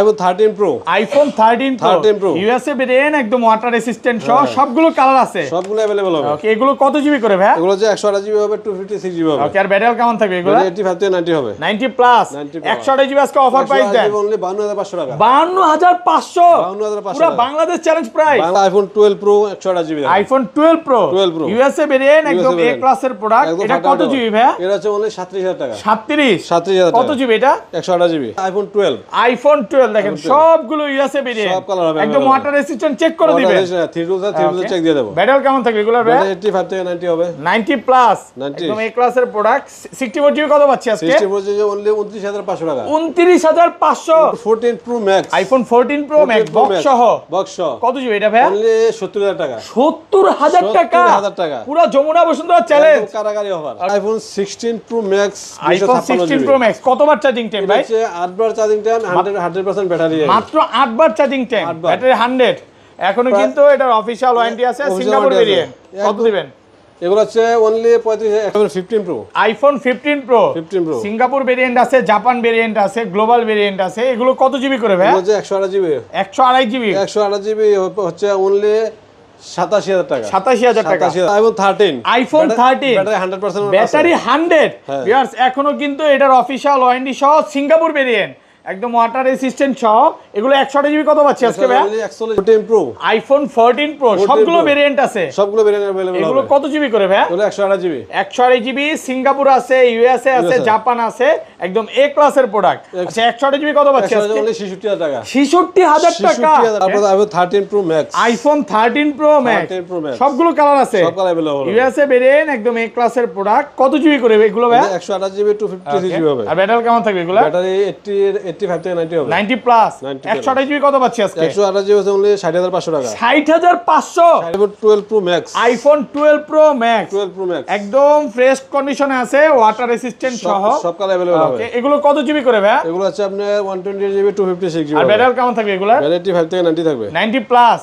iPhone 13 Pro iPhone 13 Pro USA variant একদম water resistant সহ সবগুলো কালার আছে, সবগুলো अवेलेबल হবে। ওকে, এগুলো কত জিবি করে ভাই? এগুলো যে 128 জিবি হবে, 256 জিবি হবে। ওকে, আর ব্যাটারি কেমন থাকবে এগুলো? 85 থেকে 90 হবে। 90 প্লাস 128 জিবি আজকে অফার প্রাইস দেন অনলি 52500 টাকা। 52500 52500 পুরো Bangladesh challenge price. Bangla iPhone 12 Pro 128 GB. iPhone 12 Pro USA variant একদম এ ক্লাসের প্রোডাক্ট। এটা কত জিবি ভাই? এটা হচ্ছে অনলি 37000 টাকা। 37000 টাকা। কত জিবি এটা? 128 জিবি। iPhone 12 দেখেন সবগুলো USA ভেরিয়েন্ট সব কালার হবে, একদম ওয়াটার রেসিস্ট্যান্ট চেক করে দিবেন। 3 রুলস চেক দিয়ে দেব। ব্যাটারি কেমন থাকবে এগুলো ভাই? 85 থেকে 90 হবে। 90 প্লাস একদম এ ক্লাসের প্রোডাক্ট। 64 জিবি কত পাচ্ছি আজকে? 64 জিবি অনলি 29500 টাকা। 29500। 14 Pro Max iPhone 14 Pro Max box সহ কত জিবি এটা ভাই? অনলি 70000 টাকা। 70000 টাকা। 70000 টাকা। পুরো যমুনা বসুন্ধরা চ্যালেঞ্জ কারাগারি offer. iPhone 16 Pro Max iPhone 16 Pro Max কতবার চার্জিং টাইম ভাই? 8 বার চার্জিং টাইম, 100% ব্যাটারি। মাত্র 8 বার চার্জিং টাইম, ব্যাটারি 100। এখনো কিন্তু এটার অফিশিয়াল ওয়ারেন্টি আছে। সিঙ্গাপুর ভেরিয়েন্ট কত দিবেন? এগুলো হচ্ছে only 35। 15 Pro iPhone 15 Pro Singapore variant আছে, জাপান ভেরিয়েন্ট আছে, গ্লোবাল ভেরিয়েন্ট আছে। এগুলো কত জিবি করে ভাই? এগুলো যে 128 জিবি। 128 জিবি। 128 জিবি হচ্ছে অনলি 87000 টাকা। 87000 টাকা। iPhone 13 battery 100% battery 100। ভিউয়ার্স এখনো কিন্তু এটার অফিশিয়াল ওয়ারেন্টি সহ সিঙ্গাপুর ভেরিয়েন্ট একদম ওয়াটার রেসিস্ট্যান্ট সহ। এগুলো 128 জিবি কত পাচ্ছি আজকে ভাই? 14 Pro iPhone 14 Pro সবগুলো ভেরিয়েন্ট আছে, সবগুলো ভেরিয়েন্ট अवेलेबल। এগুলো কত জিবি করে ভাই? এগুলো 128 জিবি। 128 জিবি। সিঙ্গাপুর আছে, ইউএসএ আছে, জাপান আছে, একদম এ ক্লাসের প্রোডাক্ট। আচ্ছা 128 জিবি কত পাচ্ছি আজকে? অনলি 66000 টাকা। 66000 টাকা। তারপর iPhone 13 Pro Max iPhone 13 Pro Max সবগুলো কালার আছে, সব কালার अवेलेबल। ইউএসএ ভেরিয়েন্ট একদম এ ক্লাসের প্রোডাক্ট। কত জিবি করে এগুলো ভাই? 128 জিবি 256 জিবি হবে। আর ব্যাটারি কেমন থাকবে এগুলো? ব্যাটারি 85 থেকে 90 হবে। 90 প্লাস 128 জিবি কত পাচ্ছি আজকে? 128 জিবি অনলি 60500 টাকা। 60500। iPhone 12 Pro Max iPhone 12 Pro Max 12 Pro Max একদম ফ্রেশ কন্ডিশনে আছে, ওয়াটার রেসিস্ট্যান্ট সহ সব কালার अवेलेबल হবে। ওকে, এগুলো কত জিবি করে ভাই? এগুলো আছে আপনার 128 জিবি 256 জিবি। আর ব্যাটারি কেমন থাকবে এগুলো? ব্যাটারি 85 থেকে 90 থাকবে। 90 প্লাস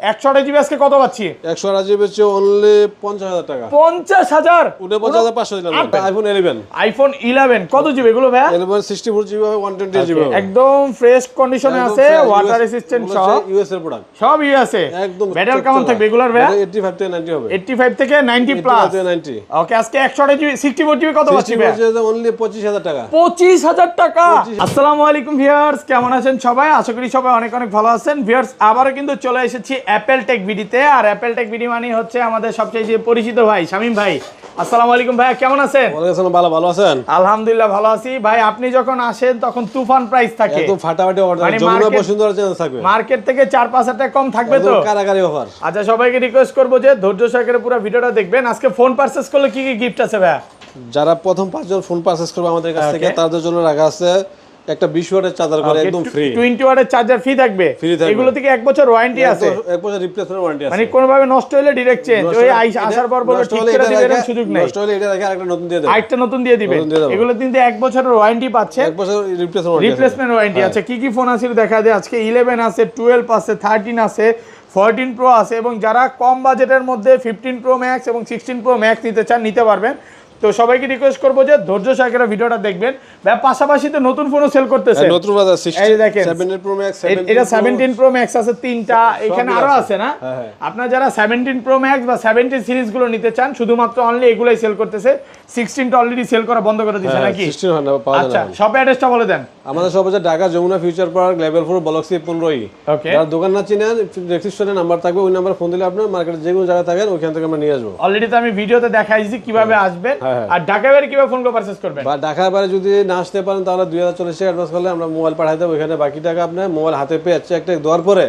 128 জিবি আজকে কত পাচ্ছি? 128 জিবি হচ্ছে অনলি 50000 টাকা। 50000 ওটা 50500 দিলাম। iPhone 11 iPhone 11 কত জিবি এগুলো ভাই? 11 64 জিবি হবে, 128 জিবি হবে। একদম ফ্রেশ কন্ডিশনে আছে, ওয়াটার রেসিস্ট্যান্ট সহ ইউএস এর প্রোডাক্ট সব ইউএসএ। একদম ব্যাটারি কেমন থাকবে এগুলোর ভাই? 85 থেকে 90 হবে। 85 থেকে 90 প্লাস 90। ওকে, আজকে 128 জিবি 64 জিবি কত পাচ্ছি ভাই? অনলি 25000 টাকা। 25000 টাকা। আসসালামু আলাইকুম ভিউয়ার্স, কেমন আছেন সবাই? আশা করি সবাই অনেক অনেক ভালো আছেন। ভিউয়ার্স আবারো কিন্তু চলে এসেছি অ্যাপল টেক ভিডিওতে। আর অ্যাপল টেক ভিডিও মানে হচ্ছে আমাদের সবচেয়ে যে পরিচিত ভাই শামীম ভাই। আসসালামু আলাইকুম ভাই, কেমন আছেন? ওয়ালাইকুম আসসালাম, ভালো আছেন? আলহামদুলিল্লাহ ভালো আছি ভাই। আপনি যখন আসেন তখন তুফান প্রাইস থাকে, একদম ফাটাফাটি অর্ডার, যমুনা বসুন্ধরা চ্যানেল থাকবে। মার্কেট থেকে 4-5 টাকা কম থাকবে তো? কারাগারি অফার। আচ্ছা, সবাইকে রিকোয়েস্ট করব যে ধৈর্য সহকারে পুরো ভিডিওটা দেখবেন। আজকে ফোন পারচেজ করলে কি কি গিফট আছে ভাই? যারা প্রথম 5 জন ফোন পারচেজ করবে আমাদের কাছ থেকে তাদের জন্য রাখা আছে একটা 20 ওয়াটের চার্জার করে একদম ফ্রি। 20 ওয়াটের চার্জার ফ্রি থাকবে। এগুলো থেকে 1 বছর ওয়ারেন্টি আছে। 1 বছর রিপ্লেসমেন্ট ওয়ারেন্টি আছে। মানে কোনো ভাবে নষ্ট হলে ডাইরেক্ট চেঞ্জ। ওই আসার পর বলে ঠিক করে দিবেন, সুযোগ নাই। নষ্ট হলে এটা রেখে আরেকটা নতুন দিয়ে দেব। আরেকটা নতুন দিয়ে দিবেন। এগুলো কিন্তু 1 বছরের ওয়ারেন্টি পাচ্ছে। 1 বছর রিপ্লেসমেন্ট ওয়ারেন্টি আছে। কি কি ফোন আছে দেখা যায় আজকে? 11 আছে, 12 আছে, 13 আছে, 14 Pro আছে, এবং যারা কম বাজেটের মধ্যে 15 Pro Max এবং 16 Pro Max নিতে চান নিতে পারবেন। তো সবাইকে রিকোয়েস্ট করবো যে ধৈর্য সহকারে ভিডিওটা দেখবেন। ভাই পাশাপাশি তো নতুন ফোনও সেল করতেছে। নতুন বাজার 17 Pro Max, এটা 17 Pro Max আছে 3টা, এখানে আরো আছে না? আপনারা যারা 17 Pro Max বা 17 সিরিজ গুলো নিতে চান শুধুমাত্র অনলি এগুলাই সেল করতেছে। 16 টা অলরেডি সেল করা বন্ধ করে দিয়েছে নাকি? 16 হয় না, পাওয়া যায় না। আচ্ছা, শপ অ্যাড্রেসটা বলে দেন। আমাদের শপ হচ্ছে Dhaka Jamuna future park level 4 block C 15 okay. যারা দোকান না চিনেন ডেসক্রিপশনে নাম্বার থাকবে, ওই নাম্বারে ফোন দিলে আপনি মার্কেটে যে কোনো জায়গায় থাকেন ওখান থেকে আমরা নিয়ে আসবো। অলরেডি তো আমি ভিডিওতে দেখাইছি কিভাবে আসবেন। আর ঢাকা বাইরে কিভাবে ফোন করে পারচেজ করবেন? বা ঢাকার বাইরে যদি না আসতে পারেন তাহলে 2040 টাকা অ্যাডভান্স করলে আমরা মোবাইল পাঠাই দেব। ওখানে বাকি টাকা আপনি মোবাইল হাতে পেয়ে চেকটা দেওয়ার পরে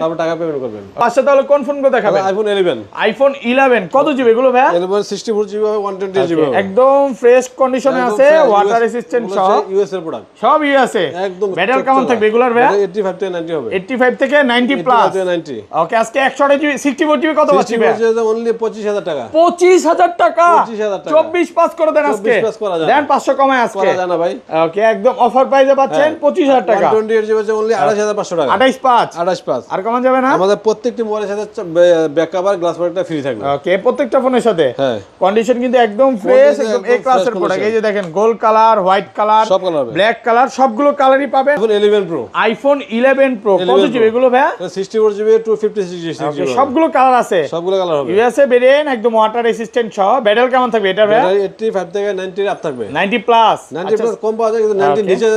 তারপর টাকা পেমেন্ট করবেন। পাঁচটা তাহলে কোন ফোনগুলো দেখাবেন? iPhone 11 iPhone 11 কত জিবি এগুলো ভাই? 11 64 জিবি হবে, 128 জিবি হবে। একদম ফ্রেশ কন্ডিশনে আছে, ওয়াটার রেসিস্ট্যান্ট সহ ইউএস এর প্রোডাক্ট সব ইউএসএ। একদম ব্যাটারি কেমন থাকবে এগুলোর ভাই? 85 থেকে 90 হবে। 85 থেকে 90 প্লাস 90। ওকে, আজকে 128 জিবি 64 জিবি কত পাচ্ছি ভাই? অনলি 25000 টাকা। 25000 টাকা। 25000 টাকা। 24/5 করে দেন আজকে 24/5 করা যায় দেন 500 কমায় আজকে করা যায় না ভাই ওকে একদম অফার প্রাইসে পাচ্ছেন 25000 টাকা 128 জিবি হচ্ছে অনলি 28500 টাকা 285 285 আর কমান যাবে না আমাদের প্রত্যেকটি মোবাইলের সাথে back cover glass protector free থাকবে ওকে প্রত্যেকটা ফোনের সাথে হ্যাঁ কন্ডিশন কিন্তু একদম ফ্রেশ একদম এ ক্লাসের প্রোডাক্ট এই যে দেখেন গোল্ড কালার হোয়াইট কালার সব কালার হবে ব্ল্যাক কালার সবগুলো কালারই পাবেন iPhone 11 Pro আইফোন 11 প্রো কত জিবি এগুলো ভাই 64 জিবি 256 জিবি সবগুলো কালার আছে সবগুলো কালার হবে ইউএসএ ভেরিয়েন্ট একদম ওয়াটার রেসিস্ট্যান্ট সহ ব্যাটারি কেমন থাকবে এটা ভাই 85 থেকে 90 আপ থাকবে 90 প্লাস 90 প্লাস কম পাওয়া যায় কিন্তু 90 নিচে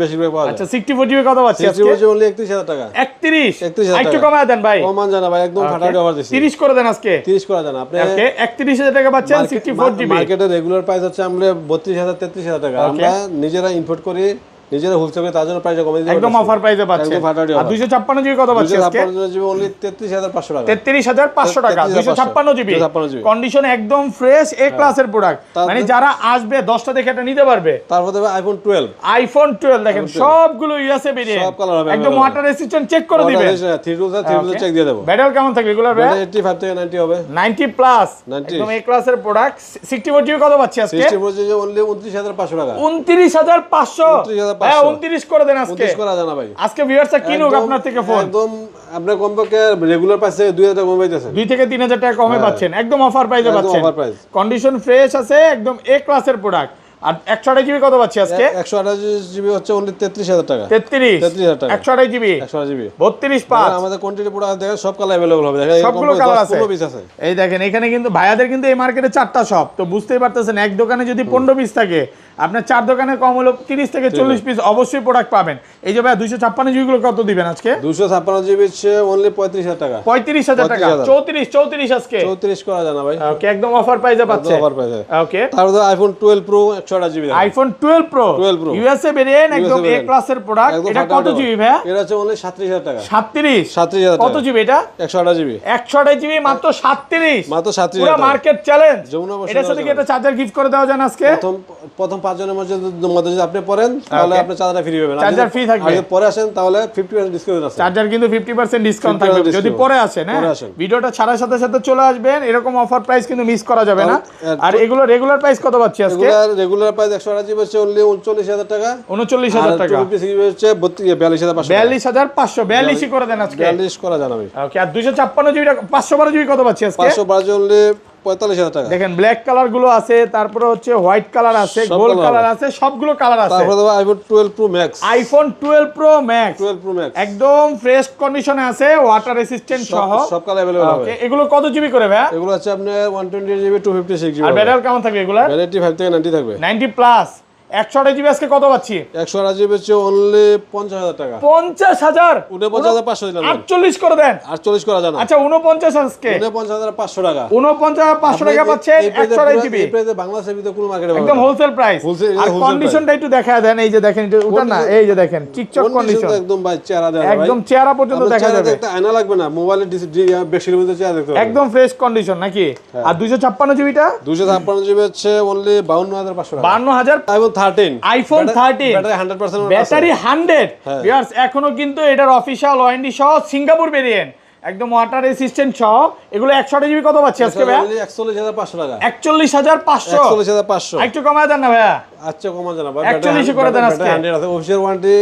বেশি পাওয়া যায় আচ্ছা 64 জিবি কত পাচ্ছি আজকে 64 জিবি অনলি 31000 টাকা 31 একটু কমায় দেন ভাই কমান জানা ভাই একদম ফাটাফাটি অফার দিছি 30 করে দেন আজকে 30 করা জানা আপনি ওকে 31000 টাকা পাচ্ছেন 64 জিবি মার্কেটে রেগুলার প্রাইস হচ্ছে আমরা 32000 33000 টাকা আমরা নিজেরা ইম্পোর্ট করি নিজেরা হোলসেল করে তার জন্য প্রাইস কমিয়ে দিই একদম অফার প্রাইসে পাচ্ছেন একদম ফাটাফাটি আর 256 জিবি কত পাচ্ছি আজকে 256 জিবি অনলি 33500 টাকা 33500 টাকা 256 জিবি 256 জিবি কন্ডিশন একদম ফ্রেশ এ ক্লাসের প্রোডাক্ট মানে যারা আসবে 10টা দেখে এটা নিতে পারবে তারপর দেবে আইফোন 12 আইফোন 12 দেখেন সবগুলো ইউএসএ ভেরিয়েন্ট সব কালার হবে একদম ওয়াটার রেসিস্ট্যান্ট চেক করে দিবেন 3 টু চেক দিয়ে দেব ব্যাটারি কেমন থাকবে এগুলো ভাই 85 থেকে 90 হবে 90 প্লাস একদম এ ক্লাসের প্রোডাক্ট 64 জিবি কত পাচ্ছি আজকে 64 জিবি অনলি 29500 টাকা 29500 হ্যাঁ 29 করে দেন আজকে 29 করা জানা ভাই আজকে ভিউয়ার্সরা কিনুক আপনার থেকে ফোন একদম আপনি কমপক্ষে রেগুলার প্রাইসে 2000 টাকা কম পাইতেছেন 2 থেকে 3000 টাকা কমে পাচ্ছেন একদম অফার প্রাইসে পাচ্ছেন অফার প্রাইস কন্ডিশন ফ্রেশ আছে একদম এ ক্লাসের প্রোডাক্ট আর 128 জিবি কত পাচ্ছি আজকে 128 জিবি হচ্ছে অনলি 33000 টাকা 33000 টাকা 128 জিবি 128 জিবি 32 পাঁচ আমাদের কোয়ান্টিটি পুরো দেখেন সব কালার अवेलेबल হবে দেখেন সবগুলো কালার আছে 15 পিস আছে এই দেখেন এখানে কিন্তু ভাইয়াদের কিন্তু এই মার্কেটে 4টা শপ তো বুঝতেই পারতেছেন এক দোকানে যদি 15 পিস থাকে আপনার 4 দোকানে কম হলো 30 থেকে 40 পিস অবশ্যই প্রোডাক্ট পাবেন এই যে ভাইয়া 256 জিবি গুলো কত দিবেন আজকে 256 জিবি হচ্ছে অনলি 35000 টাকা 35000 টাকা 34 আজকে 34 করা জানা ভাই ওকে একদম অফার প্রাইসে পাচ্ছে অফার প্রাইসে ওকে তারপর iPhone 12 pro 128 GB iPhone 12 pro USA variant একদম এ ক্লাসের প্রোডাক্ট এটা কত জিবি ভাইয়া এটা হচ্ছে অনলি 37000 টাকা 37000 কত জিবি এটা 128 জিবি 128 জিবি মাত্র 37 মাত্র 37000 পুরো মার্কেট চ্যালেঞ্জ যমুনা বসে এটার সাথে কি একটা চার্জার গিফট করে দেওয়া যায় আজকে প্রথম 5 জনের মধ্যে যদি আপনি পড়েন তাহলে আপনি চার্জার ফ্রি পাবেন চার্জার ফ্রি থাকবে যদি পরে আসেন তাহলে 50% ডিসকাউন্ট আছে চার্জার কিন্তু 50% ডিসকাউন্ট থাকবে যদি পরে আসেন হ্যাঁ ভিডিওটা ছাড়ার সাথে সাথে চলে আসবেন এরকম অফার প্রাইস কিন্তু মিস করা যাবে না আর এগুলো রেগুলার প্রাইস কত পাচ্ছি আজকে রেগুলার প্রাইস 128 জিবি হচ্ছে অনলি 39000 টাকা 39000 টাকা 24 জিবি হচ্ছে 42500 42500 42 করে দেন আজকে 42 করা জানা ভাই ওকে আর 256 জিবি 512 জিবি কত পাচ্ছি আজকে 512 অনলি 45000 টাকা দেখেন ব্ল্যাক কালার গুলো আছে তারপরে হচ্ছে হোয়াইট কালার আছে গোল্ড কালার আছে সবগুলো কালার আছে তারপরে iPhone 12 pro max iPhone 12 pro max 12 pro max একদম ফ্রেশ কন্ডিশনে আছে ওয়াটার রেসিস্ট্যান্ট সহ সব কালার अवेलेबल হবে ওকে এগুলো কত জিবি করে ভাই এগুলো আছে আপনার 128 জিবি 256 জিবি আর ব্যাটারি কেমন থাকবে এগুলা ব্যাটারি 5 থেকে 90 থাকবে 90 প্লাস 128 জিবি আজকে কত পাচ্ছি 128 জিবি হচ্ছে অনলি 50000 টাকা 50000 49500 দিলাম 48 করে দেন 48 করা জানা আচ্ছা 49 আজকে 49500 টাকা 49500 টাকা পাচ্ছেন 128 জিবি এই প্রাইসে বাংলাদেশের ভিতরে কোন মার্কেটে পাবেন একদম হোলসেল প্রাইস আর কন্ডিশনটা একটু দেখায় দেন এই যে দেখেন এটা ওটা না এই যে দেখেন টিকটক কন্ডিশন একদম ভাই চেহারা দেওয়া একদম চেহারা পর্যন্ত দেখা যাবে একটা আয়না লাগবে না মোবাইলের বেশির মধ্যে চেহারা দেখতে হবে একদম ফ্রেশ কন্ডিশন নাকি আর 256 জিবিটা 256 জিবি হচ্ছে অনলি 52500 টাকা 52000 iPhone 13 iPhone 13 battery 100% battery 100 viewers এখনো কিন্তু এটার অফিশিয়াল ওয়ারেন্টি সহ সিঙ্গাপুর ভেরিয়েন্ট একদম ওয়াটার রেসিস্ট্যান্ট সহ এগুলো 128 জিবি কত পাচ্ছি আজকে ভাই 41500 টাকা 41500 41500 একটু কমায় দেন না ভাইয়া আচ্ছা কমা জানা ভাই 41 করে দেন আজকে 100 আছে অফিশিয়াল ওয়ারেন্টি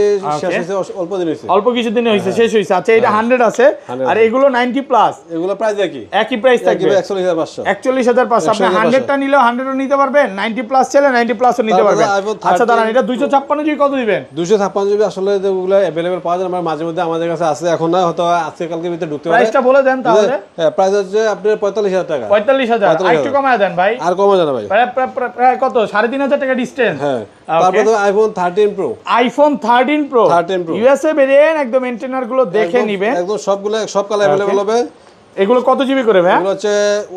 শেষ হইছে অল্প দিন হইছে অল্প কিছু দিন হইছে শেষ হইছে আচ্ছা এটা 100 আছে আর এগুলো 90 প্লাস এগুলো প্রাইস একই প্রাইস থাকবে 41500 41500 আপনি 100 টা নিলেও 100 ও নিতে পারবেন 90 প্লাস চলে 90 প্লাসও নিতে পারবেন আচ্ছা দাঁড়ান এটা 256 জিবি কত দিবেন 256 জিবি আসলে যেগুলো अवेलेबल পাওয়া যায় আমার মাঝে মধ্যে আমাদের কাছে আছে এখন না হয়তো আজকে কালকে ভিতরে ঢুকতে পারে প্রাইসটা বলে দেন তাহলে হ্যাঁ প্রাইস হচ্ছে আপনার 45000 টাকা 45000 একটু কমায় দেন ভাই আর কমা জানা ভাই প্রায় কত 3500 টাকা ডিসটেন্স হ্যাঁ তারপরে iPhone 13 pro iPhone 13 pro USA variant একদম এন্টেনার গুলো দেখে নিবেন একদম সবগুলো সব কালার अवेलेबल হবে এগুলো কত জিবি করে ভাই এগুলো হচ্ছে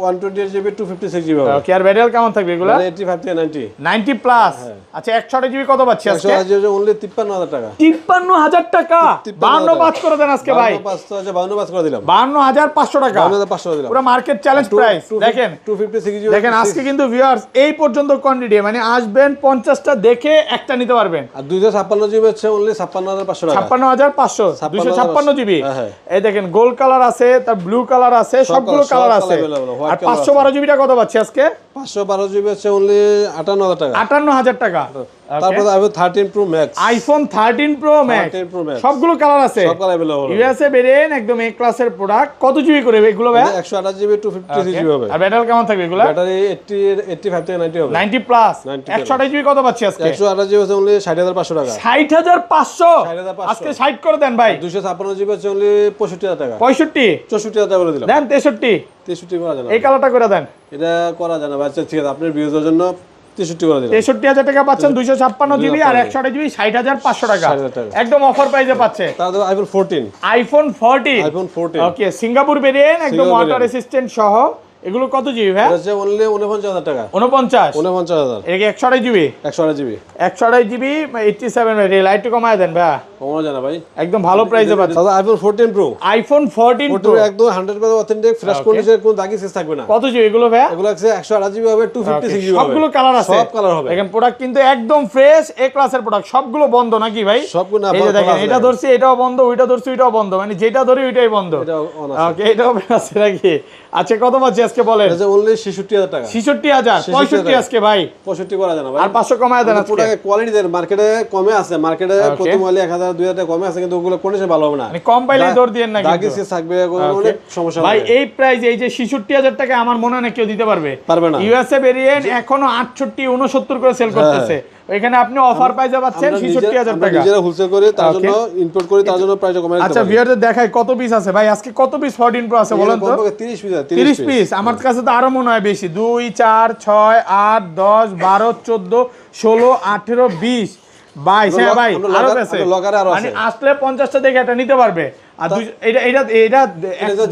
128 জিবি 256 জিবি হবে ওকে আর ব্যাটারি কেমন থাকবে এগুলো 85 থেকে 90 প্লাস আচ্ছা 128 জিবি কত পাচ্ছি আজকে 128 জিবি অনলি 53000 টাকা 53000 টাকা 52 করে দেন আজকে ভাই 52 করে দিলাম 52500 টাকা 52500 দিলাম পুরো মার্কেট চ্যালেঞ্জ প্রাইস দেখেন 256 জিবি দেখেন আজকে কিন্তু ভিউয়ার্স এই পর্যন্ত কোয়ান্টিটি মানে আসবেন 50টা দেখে একটা নিতে পারবেন আর 256 জিবি হচ্ছে অনলি 56500 টাকা 56500 256 জিবি এই দেখেন গোল্ড কালার আছে তার ব্লু কালার কালার আছে, সবগুলো কালার আছে। আর 512 জিবিটা কত পাচ্ছি আজকে? 512 জিবি হচ্ছে অনলি 58000 টাকা। 58000 টাকা। তারপর iPhone 13 pro max. IPhone 13 pro max সবগুলো কালার আছে, সব কালার अवेलेबल। ইউএসএ ভেরিয়েন্ট, একদম এ ক্লাসের প্রোডাক্ট। কত জিবি করে এগুলো ভাই? 128 জিবি 256 জিবি হবে। আর ব্যাটারি কেমন থাকবে এগুলো? ব্যাটারি 85 থেকে 90 হবে। 90 প্লাস। 128 জিবি কত পাচ্ছি আজকে? 128 জিবি হচ্ছে অনলি 60500 টাকা। 60500 60500 আজকে 60 করে দেন ভাই। 256 জিবি হচ্ছে অনলি 65000 টাকা। 65 64000 টাকা বলে দিলাম। দেন 63 করা যায় না। এই কালারটা করে দেন। এটা করা যায় না ভাই। আচ্ছা ঠিক আছে, আপনার ভিউজের জন্য 63 করে দিলাম। 63000 টাকা পাচ্ছেন, 256 জিবি আর 128 জিবি 60500 টাকা। একদম অফার প্রাইসে পাচ্ছে। তারপর আইফোন 14। আইফোন 14 ওকে, সিঙ্গাপুর ভেরিয়েন্ট, একদম ওয়াটার রেসিস্ট্যান্ট সহ। এগুলো কত জিবি ভাই? এটা হচ্ছে অনলি 49000 টাকা। 49000 এর কি 128 জিবি? 128 জিবি 128 জিবি 87 ভাই। লাইট একটু কমায় দেন ভাই। কমানো যায় না ভাই, একদম ভালো প্রাইসে পাচ্ছেন। দাদা আইফোন 14 প্রো। আইফোন 14 প্রো একদম 100% অথেন্টিক ফ্রেশ কন্ডিশনের কোনো দাগি সেস থাকবে না। কত জিবি এগুলো ভাই? এগুলো আছে 128 জিবি হবে, 256 জিবি হবে। সবগুলো কালার আছে, সব কালার হবে। দেখেন প্রোডাক্ট কিন্তু একদম ফ্রেশ এ ক্লাসের প্রোডাক্ট। সবগুলো বন্ধ নাকি ভাই? সবগুলো না, এই যে দেখেন, এটা ধরছি এটাও বন্ধ, ওইটা ধরছি ওইটাও বন্ধ, মানে যেটা ধরি ওইটাই বন্ধ। ওকে, এটাও আছে নাকি? আচ্ছা কত পাচ্ছি আজকে বলেন? এটা অনলি 66000 টাকা। 66000 65 আজকে ভাই। 65 করা যায় না ভাই। আর 500 কমায় দেন আজকে। প্রোডাক্ট কোয়ালিটি দের মার্কেটে কমে আছে, মার্কেটে প্রতি মালে 1000 2000 টাকা কমে আছে, কিন্তু ওগুলো কন্ডিশন ভালো হবে না। মানে কম পাইলে দর দিয়েন না, দাগি সেস থাকবে, অনেক সমস্যা ভাই। হবে এই প্রাইস, এই যে 66000 টাকা আমার মনে হয় না কেউ দিতে পারবে না। ইউএসএ ভেরিয়েন্ট এখনো 68 69 করে সেল করতেছে। এখানে আপনি অফার প্রাইসে পাচ্ছেন 66000 টাকা। আমরা নিজেরা হোলসেল করি, তার জন্য ইম্পোর্ট করি, তার জন্য প্রাইস কমাই দিতে পারি। আচ্ছা ভিউয়ারদের দেখাই কত পিস আছে ভাই আজকে। কত পিস 14 প্রো আছে বলেন তো? 30 পিস। 30 পিস। আমার কাছে তো আরো মনে হয় বেশি। 2 4 6 8 10 12 14 16 18 20 22। হ্যাঁ ভাই, আরো আছে, মানে আসলে 50টা দেখে এটা নিতে পারবে। আর এটা এটা এটা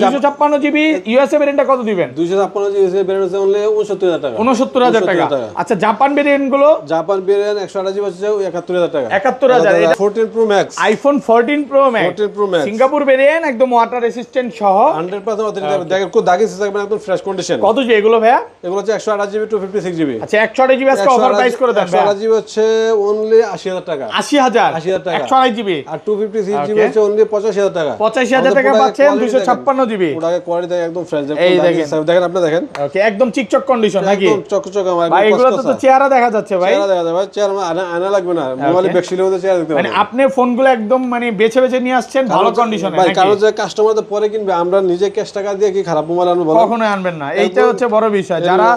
256 জিবি ইউএসএ ভেরিয়েন্টটা কত দিবেন? 256 জিবি ইউএসএ ভেরিয়েন্ট হচ্ছে অনলি 69000 টাকা। 69000 টাকা। আচ্ছা জাপান ভেরিয়েন্ট গুলো? জাপান ভেরিয়েন্ট 128 জিবি হচ্ছে 71000 টাকা। 71000। 14 pro max. IPhone 14 pro max. 14 pro max Singapore variant, একদম ওয়াটার রেসিস্ট্যান্ট সহ 100% অথেন্টিক। দেখেন কোন দাগি সেস থাকবে না, একদম ফ্রেশ কন্ডিশন। কত জি এগুলো ভাইয়া? এগুলো হচ্ছে 128 জিবি 256 জিবি। আচ্ছা 128 জিবি আজকে অফার প্রাইস করে দেন ভাই। 128 জিবি হচ্ছে অনলি 80000 টাকা। 80000 টাকা। 128 জিবি। আর 256 জিবি হচ্ছে অনলি 85000 টাকা। 85000 টাকা পাচ্ছেন 256 জিবি। ওটাকে কোয়ালিটি একদম ফ্রেশ। এই দেখেন, দেখেন আপনি দেখেন। ওকে, একদম চিকচক কন্ডিশন নাকি? একদম চকচক। আমার ভাই এগুলো তো চেহারা দেখা যাচ্ছে ভাই। চেহারা দেখা যাবে, চেহারা আনা লাগবে না, মোবাইলে ব্যাকশিলের মধ্যে চেহারা দেখতে পাবেন। মানে আপনি ফোনগুলো একদম মানে বেছে বেছে নিয়ে আসছেন ভালো কন্ডিশনে ভাই। নাকি? কারণ যে কাস্টমার তো পরে কিনবে, আমরা নিজে ক্যাশ টাকা দিয়ে কি খারাপ মোবাইল আনবো বলেন? কখনোই আনবেন না, এইটা হচ্ছে বড় বিষয়। যারা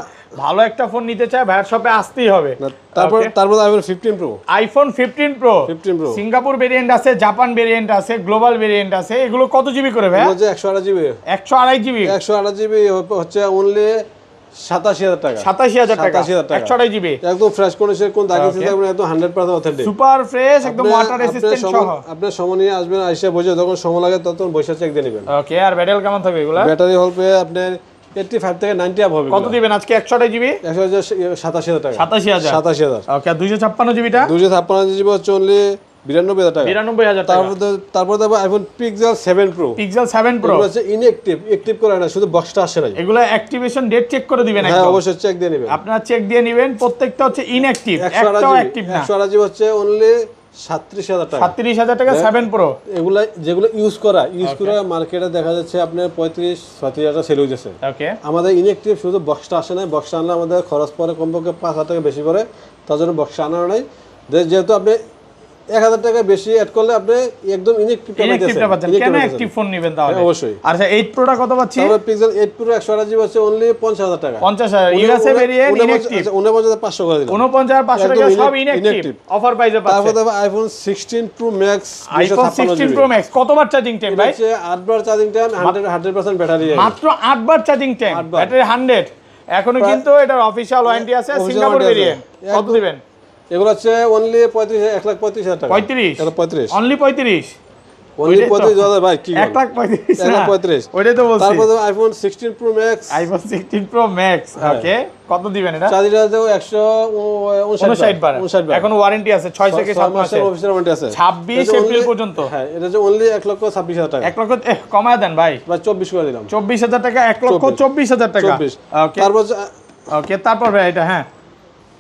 ভালো একটা ফোন নিতে চায় ভাইয়ের শপে আসতেই হবে। তারপর iPhone 15 pro. IPhone 15 pro Singapore variant আছে, জাপান ভেরিয়েন্ট আছে, গ্লোবাল ভেরিয়েন্ট আছে। এগুলো কত জিবি করে ভাই? 128 জিবি। 128 জিবি। 128 জিবি হচ্ছে অনলি 87000 টাকা। 87000 টাকা। 128 জিবি একদম ফ্রেশ কন্ডিশন, কোন দাগি সেস থাকবে না, একদম 100% অথেন্টিক, সুপার ফ্রেশ, একদম ওয়াটার রেসিস্ট্যান্ট সহ। আপনি সময় নিয়ে আসবেন, আইসা বসে যখন সময় লাগে তখন বসে চেক দিয়ে নেবেন। ওকে, আর ব্যাটারি কেমন থাকবে এগুলা? ব্যাটারি হবে আপনার 85 থেকে 90 আপ হবে। কত দিবেন আজকে? 128 জিবি 87000 টাকা। 87000। ওকে, আর 256 জিবিটা? 256 জিবি হচ্ছে অনলি 92000 টাকা। 92000 টাকা। তারপর দেখো iPhone pixel 7 pro. Pixel 7 pro হচ্ছে ইনঅ্যাক্টিভ, অ্যাক্টিভ করে না, শুধু বক্সটা আসে না। এগুলো অ্যাক্টিভেশন ডেট চেক করে দিবেন একদম। হ্যাঁ অবশ্যই চেক দিয়ে নেবেন। আপনারা চেক দিয়ে নেবেন, প্রত্যেকটা হচ্ছে ইনঅ্যাক্টিভ, একটাও অ্যাক্টিভ না। 128 জিবি হচ্ছে অনলি 37000 টাকা। 37000 টাকা 7 প্রো। এগুলা যেগুলো ইউজ করা মার্কেটে দেখা যাচ্ছে আপনার 35-36 টাকা সেল হয়ে যাচ্ছে। ওকে, আমাদের ইনঅ্যাক্টিভ শুধু বক্সটা আসে না, বক্সটা আনলে আমাদের খরচ পড়ে কমপক্ষে 5000 টাকা বেশি পড়ে, তার জন্য বক্সটা আনা নাই। যেহেতু আপনি 1000 টাকা বেশি অ্যাড করলে আপনি একদম ইনঅ্যাক্টিভটা পাচ্ছেন। কেন অ্যাক্টিভ ফোন নেবেন তাহলে? অবশ্যই। আচ্ছা 8 প্রোটা কত পাচ্ছি? তারপর পিক্সেল 8 প্রো 128 জিবি হচ্ছে অনলি 50000 টাকা। 50000 ইউএসএ ভেরিয়েন্ট ইনঅ্যাক্টিভ। 49500 করে দিলাম। 49500 টাকা সব ইনঅ্যাক্টিভ অফার প্রাইসে পাচ্ছেন। তারপর দেখো iPhone 16 pro max. IPhone 16 pro max কত বার চার্জিং টাইম ভাই? 8 বার চার্জিং টাইম, 100% ব্যাটারি। মাত্র 8 বার চার্জিং টাইম, ব্যাটারি 100। এখনো কিন্তু এটার অফিশিয়াল ওয়ারেন্টি আছে। সিঙ্গাপুর ভেরিয়েন্ট কত দিবেন? এগুলো হচ্ছে অনলি 1,35,000 টাকা। 35 অনলি 35 অনলি 35,000 ভাই কি 1,35,000 1,35,000 ওইটাই তো বলছি। তারপর iPhone 16 pro max. IPhone 16 pro max ওকে, কত দিবেন এটা? চার্জার দাও 159 বার। এখন ওয়ারেন্টি আছে 6 থেকে 7 মাসের অফিশিয়াল ওয়ারেন্টি আছে 26 এপ্রিল পর্যন্ত। হ্যাঁ এটা যে অনলি 1,26,000 টাকা। 1 লক্ষ কমায় দেন ভাই। 24 করে দিলাম। 24000 টাকা, 1,24,000 টাকা। 24 ওকে তারপর ওকে, তারপর ভাই এটা হ্যাঁ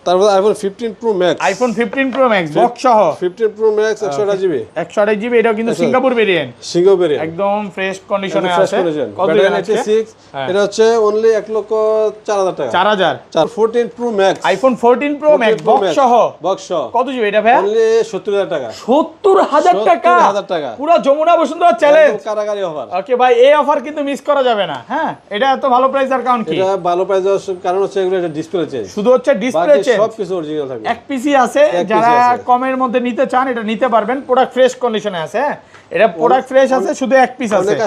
তারপর iPhone 15 pro max, iPhone 15 pro max box সহ 15 প্রো ম্যাক্স 128 জিবি, 128 জিবি, এটাও কিন্তু সিঙ্গাপুর ভেরিয়েন্ট, সিঙ্গেল ভেরিয়েন্ট, একদম ফ্রেশ কন্ডিশনে ফ্রেশ আছে। কন্ডিশন, কত ব্যাটারি দিন আছে? 96, এটা হচ্ছে অনলি 1,04,000 টাকা। 4000। 14 pro max, iPhone 14 pro max box সহ বক্স সহ কত জিবি এটা ভাই? অনলি 70,000 টাকা। 70000 টাকা, 70,000 টাকা, পুরো যমুনা বসুন্ধরা চ্যালেঞ্জ। একদম কারাগারি অফার। ওকে ভাই, এই অফার কিন্তু মিস করা যাবে না। হ্যাঁ, এটা এত ভালো প্রাইস আর কারণ কি? এটা ভালো প্রাইস কারণ হচ্ছে এগুলো এটা ডিসপ্লে চেঞ্জ, শুধু হচ্ছে ডিসপ্লে বাকি চেঞ্জ, সবকিছু অরিজিনাল থাকবে। এক পিসি আছে, এক piece যারা আছে। কমের মধ্যে নিতে চান এটা নিতে পারবেন। প্রোডাক্ট ফ্রেশ কন্ডিশনে আছে, হ্যাঁ এটা প্রোডাক্ট ফ্রেশ আছে, শুধু এক পিস আছে। অনেক